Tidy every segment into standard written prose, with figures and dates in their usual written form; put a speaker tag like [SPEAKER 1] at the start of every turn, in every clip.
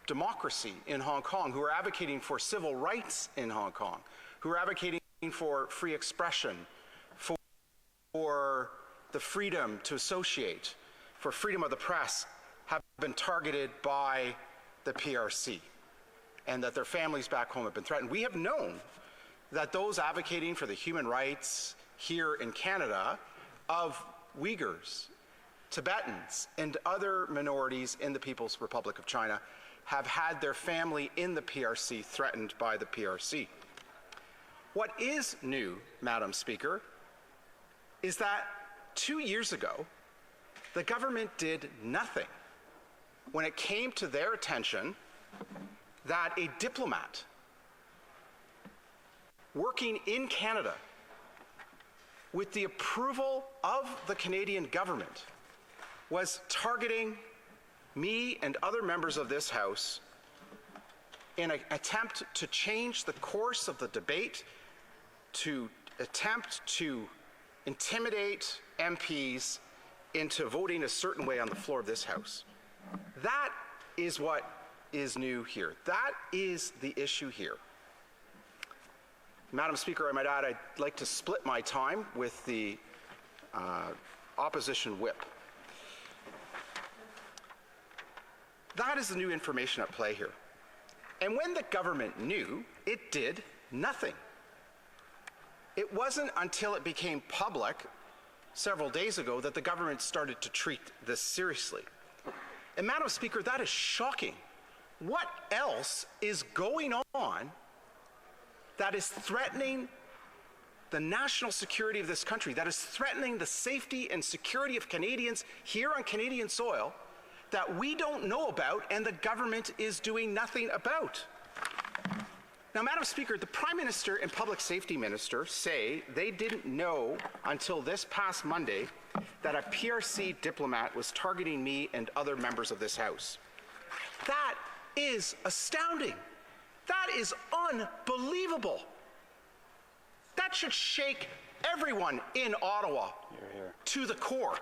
[SPEAKER 1] democracy in Hong Kong, who are advocating for civil rights in Hong Kong, who are advocating for free expression, for the freedom to associate, for freedom of the press, have been targeted by the PRC, and that their families back home have been threatened. We have known that those advocating for the human rights here in Canada of Uyghurs, Tibetans, and other minorities in the People's Republic of China have had their family in the PRC threatened by the PRC. What is new, Madam Speaker, is that 2 years ago, the government did nothing when it came to their attention that a diplomat working in Canada with the approval of the Canadian government was targeting me and other members of this House in an attempt to change the course of the debate, to attempt to intimidate MPs into voting a certain way on the floor of this House. That is what is new here. That is the issue here. Madam Speaker, I might add, I'd like to split my time with the opposition whip. That is the new information at play here. And when the government knew, it did nothing. It wasn't until it became public several days ago that the government started to treat this seriously. And Madam Speaker, that is shocking. What else is going on that is threatening the national security of this country, that is threatening the safety and security of Canadians here on Canadian soil, that we don't know about and the government is doing nothing about? Now, Madam Speaker, the Prime Minister and Public Safety Minister say they didn't know until this past Monday that a PRC diplomat was targeting me and other members of this House. That is astounding. That is unbelievable. That should shake everyone in Ottawa to the core.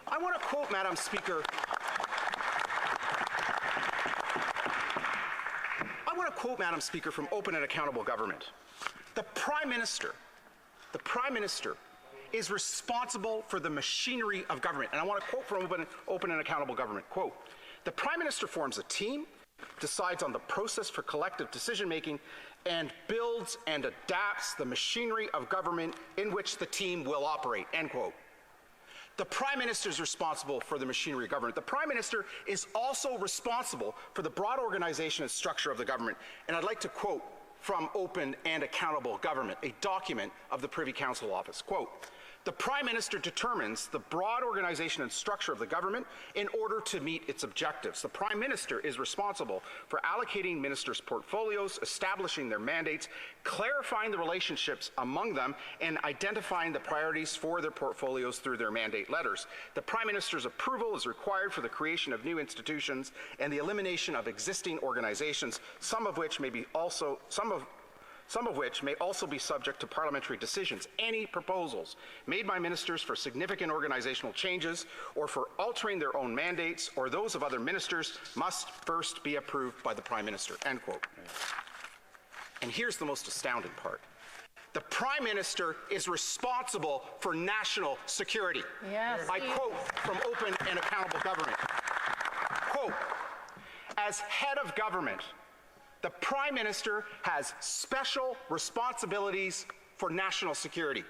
[SPEAKER 1] I want to quote, Madam Speaker, from Open and Accountable Government. The Prime Minister is responsible for the machinery of government. And I want to quote from Open and Accountable Government, quote, "The Prime Minister forms a team, decides on the process for collective decision-making, and builds and adapts the machinery of government in which the team will operate," end quote. The Prime Minister is responsible for the machinery of government. The Prime Minister is also responsible for the broad organization and structure of the government. And I'd like to quote from Open and Accountable Government, a document of the Privy Council Office, quote, "The Prime Minister determines the broad organization and structure of the government in order to meet its objectives. The Prime Minister is responsible for allocating ministers' portfolios, establishing their mandates, clarifying the relationships among them, and identifying the priorities for their portfolios through their mandate letters. The Prime Minister's approval is required for the creation of new institutions and the elimination of existing organizations, some of which may also be subject to parliamentary decisions. Any proposals made by ministers for significant organizational changes or for altering their own mandates or those of other ministers must first be approved by the Prime Minister," end quote. And here's the most astounding part. The Prime Minister is responsible for national security.
[SPEAKER 2] Yes.
[SPEAKER 1] I quote from Open and Accountable Government, quote, "As head of government, the Prime Minister has special responsibilities for national security,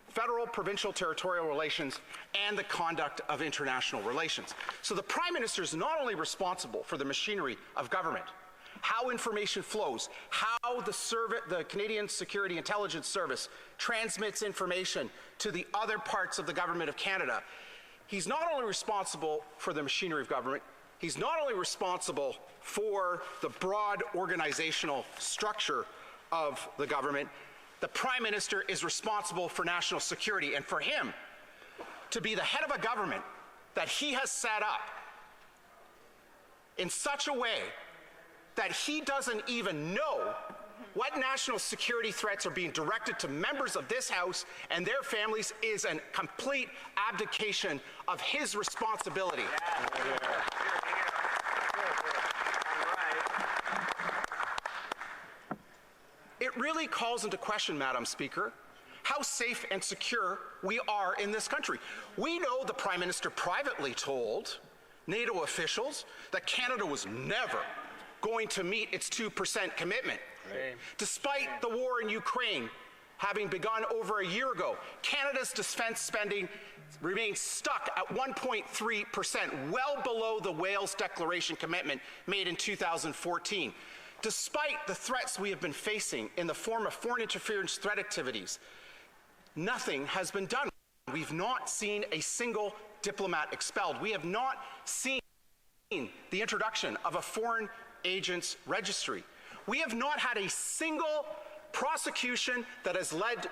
[SPEAKER 1] federal, provincial, territorial relations, and the conduct of international relations." So the Prime Minister is not only responsible for the machinery of government, how information flows, how the Canadian Security Intelligence Service transmits information to the other parts of the Government of Canada. He's not only responsible for the machinery of government, he's not only responsible for the broad organizational structure of the government, the Prime Minister is responsible for national security. And for him to be the head of a government that he has set up in such a way that he doesn't even know what national security threats are being directed to members of this House and their families is a complete abdication of his responsibility. clearly calls into question, Madam Speaker, how safe and secure we are in this country. We know the Prime Minister privately told NATO officials that Canada was never going to meet its 2% commitment. Right. Despite the war in Ukraine having begun over a year ago, Canada's defense spending remains stuck at 1.3%, well below the Wales Declaration commitment made in 2014. Despite the threats we have been facing in the form of foreign interference threat activities, nothing has been done. We've not seen a single diplomat expelled. We have not seen the introduction of a foreign agents registry. We have not had a single prosecution that has led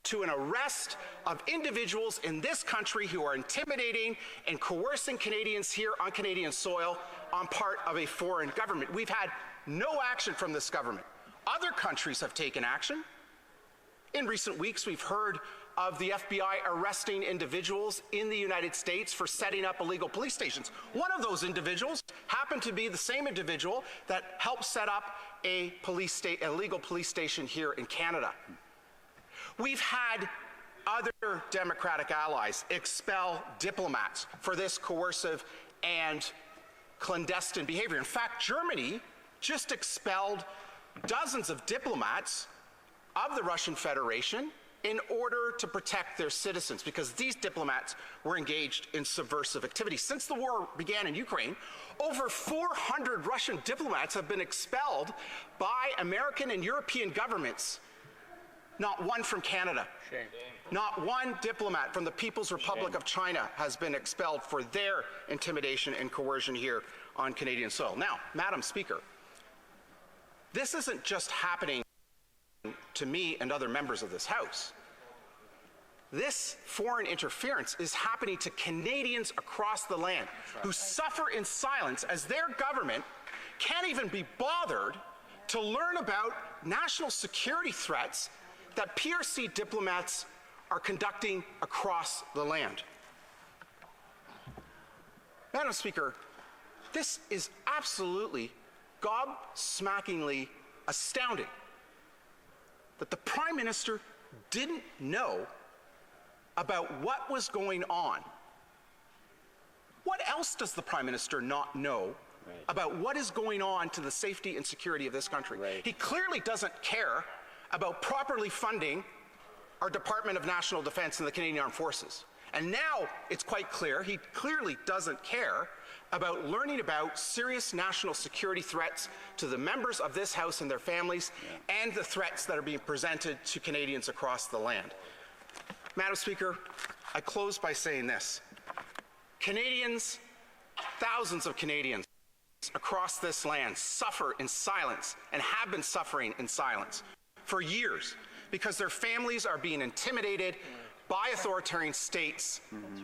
[SPEAKER 1] to an arrest of individuals in this country who are intimidating and coercing Canadians here on Canadian soil on part of a foreign government. We've had no action from this government. Other countries have taken action. In recent weeks, we've heard of the FBI arresting individuals in the United States for setting up illegal police stations. One of those individuals happened to be the same individual that helped set up a legal police station here in Canada. We've had other Democratic allies expel diplomats for this coercive and clandestine behavior. In fact, Germany just expelled dozens of diplomats of the Russian Federation in order to protect their citizens, because these diplomats were engaged in subversive activities. Since the war began in Ukraine, over 400 Russian diplomats have been expelled by American and European governments. Not one from Canada. Shame. Not one diplomat from the People's Republic of China has been expelled for their intimidation and coercion here on Canadian soil. Now, Madam Speaker, this isn't just happening to me and other members of this House. This foreign interference is happening to Canadians across the land who suffer in silence as their government can't even be bothered to learn about national security threats that PRC diplomats are conducting across the land. Madam Speaker, this is absolutely gobsmackingly astounding that the Prime Minister didn't know about what was going on. What else does the Prime Minister not know about what is going on to the safety and security of this country? He clearly doesn't care about properly funding our Department of National Defence and the Canadian Armed Forces. And now it's quite clear he clearly doesn't care about learning about serious national security threats to the members of this House and their families, and the threats that are being presented to Canadians across the land. Madam Speaker, I close by saying this. Canadians, thousands of Canadians across this land suffer in silence and have been suffering in silence for years because their families are being intimidated by authoritarian states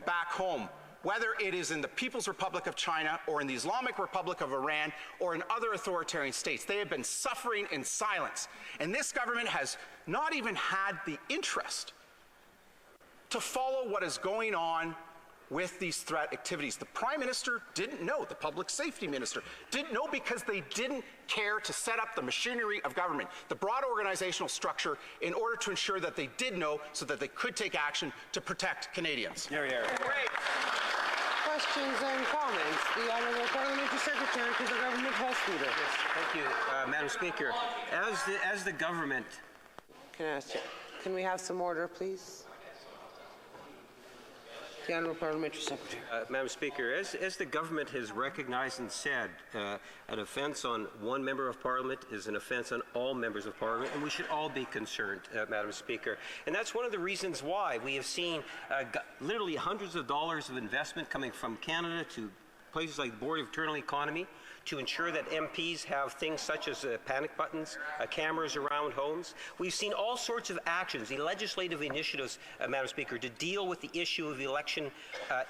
[SPEAKER 1] back home, whether it is in the People's Republic of China or in the Islamic Republic of Iran or in other authoritarian states. They have been suffering in silence. And this government has not even had the interest to follow what is going on with these threat activities. The Prime Minister didn't know, the Public Safety Minister didn't know, because they didn't care to set up the machinery of government, the broad organizational structure, in order to ensure that they did know so that they could take action to protect Canadians.
[SPEAKER 2] Here.
[SPEAKER 3] Great. Questions and comments. The Honourable Parliamentary Secretary to the Government House Leader.
[SPEAKER 2] Yes, thank you, Madam Speaker. As the government...
[SPEAKER 3] Can we have some order, please? The Honourable Parliamentary Secretary.
[SPEAKER 2] Madam Speaker, as the government has recognized and said, an offence on one member of Parliament is an offence on all members of Parliament, and we should all be concerned, Madam Speaker. And that's one of the reasons why we have seen literally hundreds of dollars of investment coming from Canada to places like the Board of Internal Economy to ensure that MPs have things such as panic buttons, cameras around homes. We've seen all sorts of actions, the legislative initiatives, Madam Speaker, to deal with the issue of election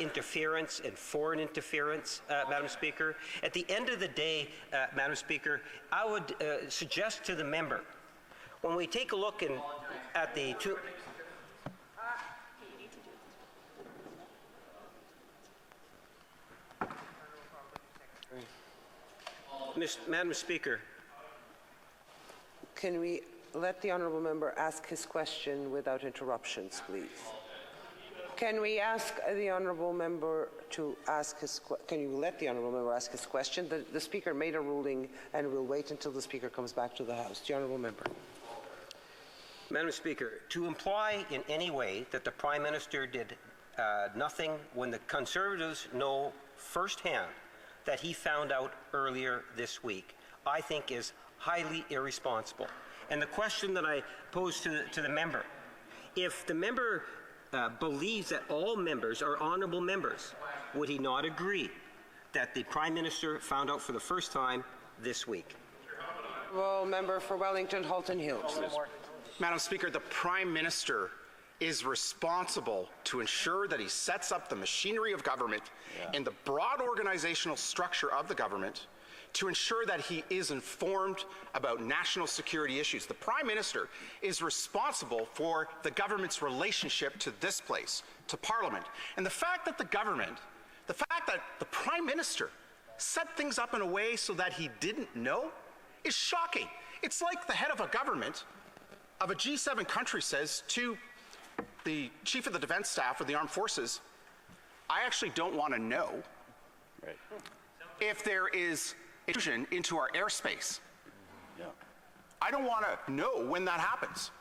[SPEAKER 2] interference and foreign interference, Madam Speaker. At the end of the day, Madam Speaker, I would suggest to the member, when we take a look at the two... Madam Speaker.
[SPEAKER 3] Can we let the honourable member ask his question without interruptions, please? Can we ask the honourable member to ask his can you let the honourable member ask his question? The Speaker made a ruling and we'll wait until the Speaker comes back to the House. The honourable member.
[SPEAKER 2] Madam Speaker, to imply in any way that the Prime Minister did nothing when the Conservatives know firsthand that he found out earlier this week, I think is highly irresponsible. And the question that I pose to the member, if the member believes that all members are honourable members, would he not agree that the Prime Minister found out for the first time this week?
[SPEAKER 3] Well, member for Wellington, Halton Hills.
[SPEAKER 1] Madam Speaker, the Prime Minister is responsible to ensure that he sets up the machinery of government and the broad organizational structure of the government to ensure that he is informed about national security issues. The Prime Minister is responsible for the government's relationship to this place, to Parliament. And the fact that the Prime Minister set things up in a way so that he didn't know is shocking. It's like the head of a government of a G7 country says to the Chief of the Defense Staff or the Armed Forces, I actually don't want to know if there is intrusion into our airspace. I don't want to know when that happens.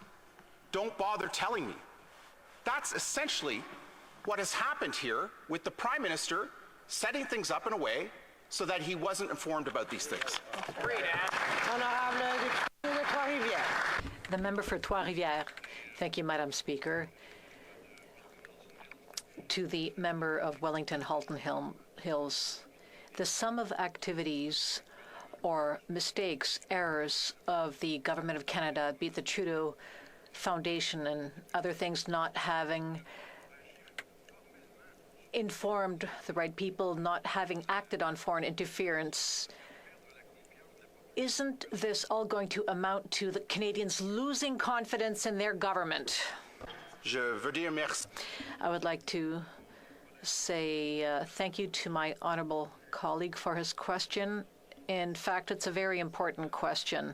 [SPEAKER 1] Don't bother telling me. That's essentially what has happened here with the Prime Minister setting things up in a way so that he wasn't informed about these things.
[SPEAKER 4] The member for Trois-Rivières. Thank you, Madam Speaker. To the member of Wellington Halton Hills, the sum of activities or mistakes, errors of the Government of Canada, be it the Trudeau Foundation and other things, not having informed the right people, not having acted on foreign interference, isn't this all going to amount to the Canadians losing confidence in their government?
[SPEAKER 1] Je veux dire merci.
[SPEAKER 4] I would like to say thank you to my honourable colleague for his question. In fact, it's a very important question.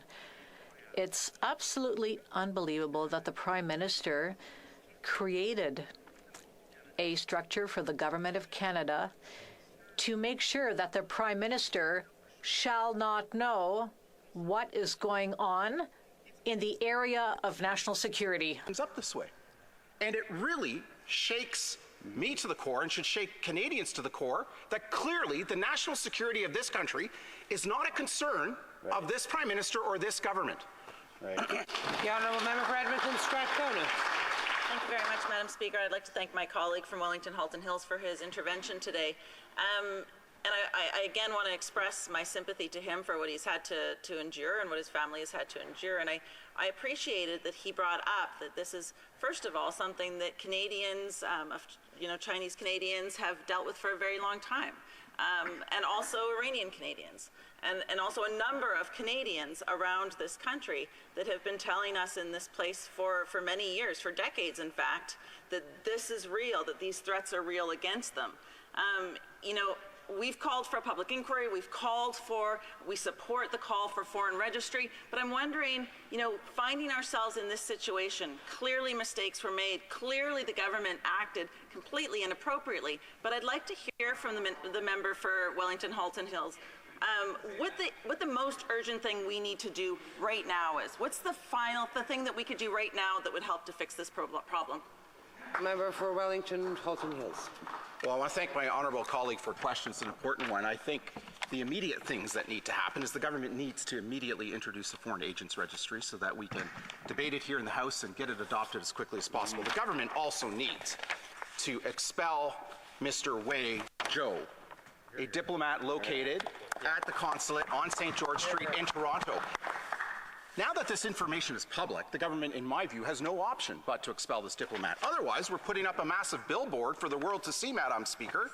[SPEAKER 4] It's absolutely unbelievable that the Prime Minister created a structure for the Government of Canada to make sure that the Prime Minister shall not know what is going on in the area of national security.
[SPEAKER 1] It's up this way. And it really shakes me to the core and should shake Canadians to the core that clearly the national security of this country is not a concern of this Prime Minister or this government.
[SPEAKER 3] The honourable member for Edmonton Strathcona.
[SPEAKER 5] Thank you very much, Madam Speaker. I'd like to thank my colleague from Wellington Halton Hills for his intervention today. And I again want to express my sympathy to him for what he's had to endure and what his family has had to endure. And I appreciated that he brought up that this is, first of all, something that Canadians, Chinese Canadians have dealt with for a very long time. And also Iranian Canadians, and also a number of Canadians around this country that have been telling us in this place for many years, for decades in fact, that this is real, that these threats are real against them. We've called for a public inquiry, we support the call for foreign registry, but I'm wondering, finding ourselves in this situation, clearly mistakes were made, clearly the government acted completely inappropriately, but I'd like to hear from the member for Wellington Halton Hills, what the most urgent thing we need to do right now is. What's the thing that we could do right now that would help to fix this problem?
[SPEAKER 3] Member for Wellington Halton Hills.
[SPEAKER 1] Well, I want to thank my honourable colleague for questions. It's an important one. I think the immediate things that need to happen is the government needs to immediately introduce a foreign agents registry so that we can debate it here in the House and get it adopted as quickly as possible. The government also needs to expel Mr. Wei Zhou, a diplomat located at the consulate on St. George Street in Toronto. Now that this information is public, the government, in my view, has no option but to expel this diplomat. Otherwise, we're putting up a massive billboard for the world to see, Madam Speaker,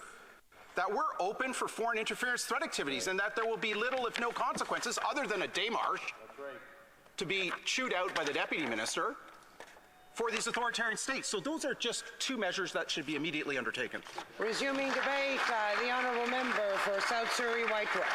[SPEAKER 1] that we're open for foreign interference threat activities and that there will be little, if no consequences, other than a démarche to be chewed out by the Deputy Minister for these authoritarian states. So those are just two measures that should be immediately undertaken.
[SPEAKER 3] Resuming debate, the honourable member for South Surrey White Rock.